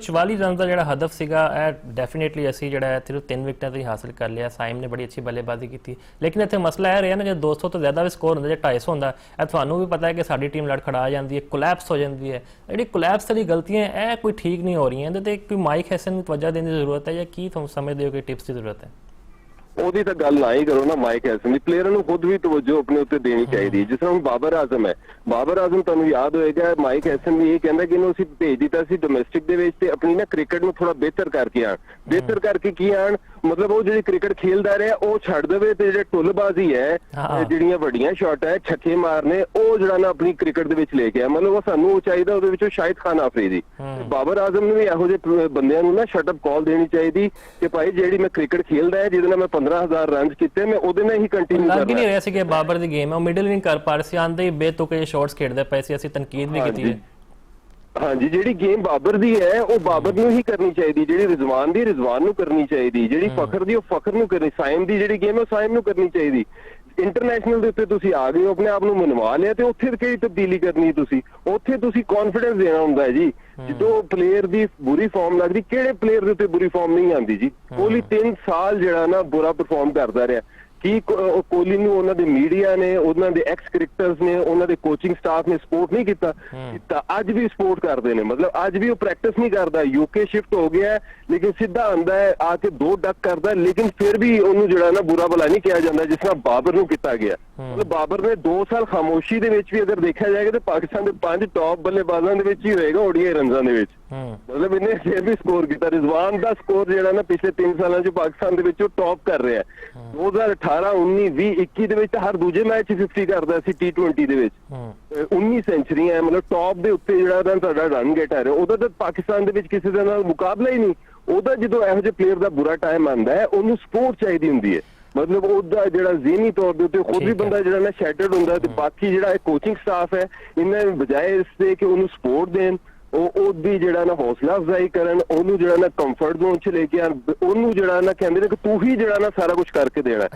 144 run ਦਾ ਜਿਹੜਾ ਹਦਫ ਸੀਗਾ ਇਹ ਡੈਫੀਨੇਟਲੀ ਅਸੀਂ ਜਿਹੜਾ ਸਿਰਫ 3 ਵਿਕਟਾਂ ਤੇ ਹੀ ਹਾਸਲ ਕਰ ਲਿਆ। ਸਾਈਮ ਨੇ ਬੜੀ ਅੱਛੀ ਬੱਲੇਬਾਜ਼ੀ ਕੀਤੀ, ਲੇਕਿਨ ਇੱਥੇ ਮਸਲਾ ਇਹ ਰਿਹਾ ਨਾ, ਜੇ 200 ਤੋਂ ਜ਼ਿਆਦਾ ਵੀ ਸਕੋਰ ਹੁੰਦਾ, ਜੇ 250 ਹੁੰਦਾ, ਇਹ ਤੁਹਾਨੂੰ ਵੀ ਪਤਾ ਹੈ ਕਿ ਸਾਡੀ ਟੀਮ ਲੜਖੜਾ ਜਾਂਦੀ ਹੈ, ਕੋਲੈਪਸ ਹੋ ਜਾਂਦੀ ਹੈ। ਜਿਹੜੀ ਕੋਲੈਪਸ ਵਾਲੀ ਗਲਤੀਆਂ ਇਹ ਕੋਈ ਠੀਕ ਨਹੀਂ ਹੋ ਰਹੀਆਂ, ਇਹਦੇ ਤੇ ਕੋਈ ਮਾਈਕ ਹੈਸਨ ਨੂੰ ਤਵੱਜਾ ਦੇਣ ਦੀ ਜ਼ਰੂਰਤ ਹੈ, ਜਾਂ ਕੀ ਤੁਹਾਨੂੰ ਸਮਝਦੇ ਹੋ ਕਿ ਟਿਪਸ ਦੀ ਜ਼ਰੂਰਤ ਹੈ? ਉਹਦੀ ਤਾਂ ਗੱਲ ਨਾ ਹੀ ਕਰੋ ਨਾ, ਮਾਈਕ ਹੈਸਨ ਦੀ। ਪਲੇਅਰਾਂ ਨੂੰ ਖੁਦ ਵੀ ਤਵੱਜੋ ਆਪਣੇ ਉੱਤੇ ਦੇਣੀ ਚਾਹੀਦੀ। ਜਿਸ ਤਰ੍ਹਾਂ ਹੁਣ ਬਾਬਰ ਆਜ਼ਮ ਹੈ, ਬਾਬਰ ਆਜ਼ਮ ਤੁਹਾਨੂੰ ਯਾਦ ਹੋਏਗਾ ਮਾਈਕ ਹੈਸਨ ਵੀ ਇਹ ਕਹਿੰਦਾ ਕਿ ਇਹਨੂੰ ਅਸੀਂ ਭੇਜ ਦਿੱਤਾ ਸੀ ਡੋਮੈਸਟਿਕ ਦੇ ਵਿੱਚ ਤੇ ਆਪਣੀ ਨਾ ਕ੍ਰਿਕਟ ਨੂੰ ਥੋੜਾ ਬਿਹਤਰ ਕਰਕੇ ਆਣ। ਬਿਹਤਰ ਕਰਕੇ ਕੀ ਆਣ, ਮਤਲਬ ਉਹ ਜਿਹੜੀ ਕ੍ਰਿਕਟ ਖੇਲਦਾ ਰਿਹਾ ਉਹ ਛੱਡ ਦੇਵੇ ਤੇ ਜਿਹੜੇ ਟੁੱਲਬਾਜ਼ੀ ਹੈ, ਜਿਹੜੀਆਂ ਵੱਡੀਆਂ ਸ਼ਾਟ ਹੈ, ਛੱਕੇ ਮਾਰਨੇ, ਉਹ ਜਿਹੜਾ ਨਾ ਆਪਣੀ ਕ੍ਰਿਕਟ ਦੇ ਵਿੱਚ ਲੈ ਕੇ ਆ। ਮਤਲਬ ਉਹ ਸਾਨੂੰ ਉਹ ਚਾਹੀਦਾ ਉਹਦੇ ਵਿੱਚੋਂ ਸ਼ਾਹਿਦ ਖਾਨ ਆਫਰੀਦੀ। ਬਾਬਰ ਆਜ਼ਮ ਨੂੰ ਵੀ ਇਹੋ ਜਿਹੇ ਬੰਦਿਆਂ ਨੂੰ ਨਾ ਸ਼ਟ ਅਪ ਕਾਲ ਦੇਣੀ ਚਾਹੀਦੀ ਕਿ ਭਾਈ ਜਿਹੜੀ ਮੈਂ ਕ੍ਰਿਕਟ ਖੇਲਦਾ ਹੈ, ਜਿਹਦੇ ਨਾਲ ਮੈਂ 15,000 ਰਨ ਕੀਤੇ, ਮੈਂ ਉਹਦੇ ਨਾਲ ਹੀ ਕੰਟੀਨਿਊ ਕਰਨਾ। ਲੱਗ ਨਹੀਂ ਰਿਹਾ ਸੀ ਕਿ ਬਾਬਰ ਦੀ ਗੇਮ ਹੈ, ਉਹ ਮਿਡਲ ਨਹੀਂ ਕਰ ਪਾ ਰਹੇ ਸੀ, ਆਂਦੇ ਹੀ ਬੇਤੁਕੇ ਸ਼ਾਟਸ ਖੇਡਦੇ ਪਏ ਸੀ, ਅਸੀਂ ਤਨਕੀਦ ਵੀ ਕੀਤੀ ਹੈ। ਹਾਂਜੀ, ਜਿਹੜੀ ਗੇਮ ਬਾਬਰ ਦੀ ਹੈ ਉਹ ਬਾਬਰ ਨੂੰ ਹੀ ਕਰਨੀ ਚਾਹੀਦੀ, ਜਿਹੜੀ ਰਿਜ਼ਵਾਨ ਦੀ ਰਿਜ਼ਵਾਨ ਨੂੰ ਕਰਨੀ ਚਾਹੀਦੀ, ਜਿਹੜੀ ਫਖਰ ਦੀ ਉਹ ਫਖਰ ਨੂੰ ਕਰਨੀ, ਸਾਇਮ ਦੀ ਜਿਹੜੀ ਗੇਮ ਹੈ ਉਹ ਸਾਇਮ ਨੂੰ ਕਰਨੀ ਚਾਹੀਦੀ। ਇੰਟਰਨੈਸ਼ਨਲ ਦੇ ਉੱਤੇ ਤੁਸੀਂ ਆ ਗਏ ਹੋ, ਆਪਣੇ ਆਪ ਨੂੰ ਮਨਵਾ ਲਿਆ, ਤੇ ਉੱਥੇ ਕਿਹੜੀ ਤਬਦੀਲੀ ਕਰਨੀ? ਤੁਸੀਂ ਉੱਥੇ ਤੁਸੀਂ ਕੌਨਫੀਡੈਂਸ ਦੇਣਾ ਹੁੰਦਾ ਹੈ ਜੀ। ਜਦੋਂ ਪਲੇਅਰ ਦੀ ਬੁਰੀ ਫਾਰਮ ਲੱਗਦੀ, ਕਿਹੜੇ ਪਲੇਅਰ ਦੇ ਉੱਤੇ ਬੁਰੀ ਫਾਰਮ ਨਹੀਂ ਆਉਂਦੀ ਜੀ? ਕੋਹਲੀ 3 ਸਾਲ ਜਿਹੜਾ ਨਾ ਬੁਰਾ ਪਰਫਾਰਮ ਕਰਦਾ ਰਿਹਾ। ਕੀ ਕੋਹਲੀ ਨੂੰ ਉਹਨਾਂ ਦੇ ਮੀਡੀਆ ਨੇ, ਉਹਨਾਂ ਦੇ ਐਕਸ ਕ੍ਰਿਕਟਰਸ ਨੇ, ਉਹਨਾਂ ਦੇ ਕੋਚਿੰਗ ਸਟਾਫ ਨੇ ਸਪੋਰਟ ਨਹੀਂ ਕੀਤਾ? ਅੱਜ ਵੀ ਸਪੋਰਟ ਕਰਦੇ ਨੇ। ਮਤਲਬ ਅੱਜ ਵੀ ਉਹ ਪ੍ਰੈਕਟਿਸ ਨਹੀਂ ਕਰਦਾ, ਯੂਕੇ ਸ਼ਿਫਟ ਹੋ ਗਿਆ, ਲੇਕਿਨ ਸਿੱਧਾ ਆਂਦਾ ਹੈ, ਆ ਕੇ 2 ਡੱਕ ਕਰਦਾ, ਲੇਕਿਨ ਫਿਰ ਵੀ ਉਹਨੂੰ ਜਿਹੜਾ ਨਾ ਬੁਰਾ ਭਲਾ ਨਹੀਂ ਕਿਹਾ ਜਾਂਦਾ, ਜਿਸ ਤਰ੍ਹਾਂ ਬਾਬਰ ਨੂੰ ਕੀਤਾ ਗਿਆ। ਮਤਲਬ ਬਾਬਰ ਨੇ 2 ਸਾਲ ਖਾਮੋਸ਼ੀ ਦੇ ਵਿੱਚ ਵੀ ਅਗਰ ਦੇਖਿਆ ਜਾਏਗਾ ਤਾਂ ਪਾਕਿਸਤਾਨ ਦੇ 5 ਟੌਪ ਬੱਲੇਬਾਜ਼ਾਂ ਦੇ ਵਿੱਚ ਹੀ ਹੋਏਗਾ ODI ਰਨਜ਼ਾਂ ਦੇ ਵਿੱਚ। ਮਤਲਬ ਇਹਨੇ ਫਿਰ ਵੀ ਸਕੋਰ ਕੀਤਾ। ਰਿਜ਼ਵਾਨ ਦਾ ਸਕੋਰ ਜਿਹੜਾ ਨਾ ਪਿਛਲੇ 3 ਸਾਲਾਂ 'ਚ ਪਾਕਿਸਤਾਨ ਦੇ ਵਿੱਚ ਉਹ ਟੌਪ ਕਰ ਰਿਹਾ। 2018, 19, 20, 21 ਦੇ ਵਿੱਚ ਤਾਂ ਹਰ ਦੂਜੇ ਮੈਚ 'ਚ 50 ਕਰਦਾ ਸੀ T20 ਦੇ ਵਿੱਚ। 19 ਸੈਂਚਰੀਆਂ, ਮਤਲਬ ਟੌਪ ਦੇ ਉੱਤੇ ਜਿਹੜਾ ਨਾ ਤੁਹਾਡਾ ਰਨ ਗੇਟ ਆ ਰਿਹਾ, ਉਹਦਾ ਤਾਂ ਪਾਕਿਸਤਾਨ ਦੇ ਵਿੱਚ ਕਿਸੇ ਦੇ ਨਾਲ ਮੁਕਾਬਲਾ ਹੀ ਨਹੀਂ। ਉਹਦਾ ਜਦੋਂ ਇਹੋ ਜਿਹੇ ਪਲੇਅਰ ਦਾ ਬੁਰਾ ਟਾਈਮ ਆਉਂਦਾ ਹੈ, ਉਹਨੂੰ ਸਪੋਰਟ ਚਾਹੀਦੀ ਹੁੰਦੀ ਹੈ। ਮਤਲਬ ਉਹਦਾ ਜਿਹੜਾ ਜ਼ਿਹਨੀ ਤੌਰ ਦੇ ਉੱਤੇ ਖੁਦ ਵੀ ਬੰਦਾ ਜਿਹੜਾ ਨਾ ਸ਼ੈਟਰਡ ਹੁੰਦਾ, ਤੇ ਬਾਕੀ ਜਿਹੜਾ ਕੋਚਿੰਗ ਸਟਾਫ ਹੈ, ਇਹਨਾਂ ਦੇ ਬਜਾਏ ਇਸ ਦੇ ਕਿ ਉਹਨੂੰ ਸਪੋਰਟ ਦੇਣ, ਉਹਦੀ ਜਿਹੜਾ ਨਾ ਹੌਸਲਾ ਅਫਜ਼ਾਈ ਕਰਨ, ਉਹਨੂੰ ਜਿਹੜਾ ਨਾ ਕੰਫਰਟ ਜ਼ੋਨ 'ਚ ਲੈ ਕੇ ਆਣ, ਉਹਨੂੰ ਜਿਹੜਾ ਨਾ ਕਹਿੰਦੇ ਨੇ ਕਿ ਤੂੰ ਹੀ ਜਿਹੜਾ ਨਾ ਸਾਰਾ ਕੁਝ ਕਰਕੇ ਦੇਣਾ।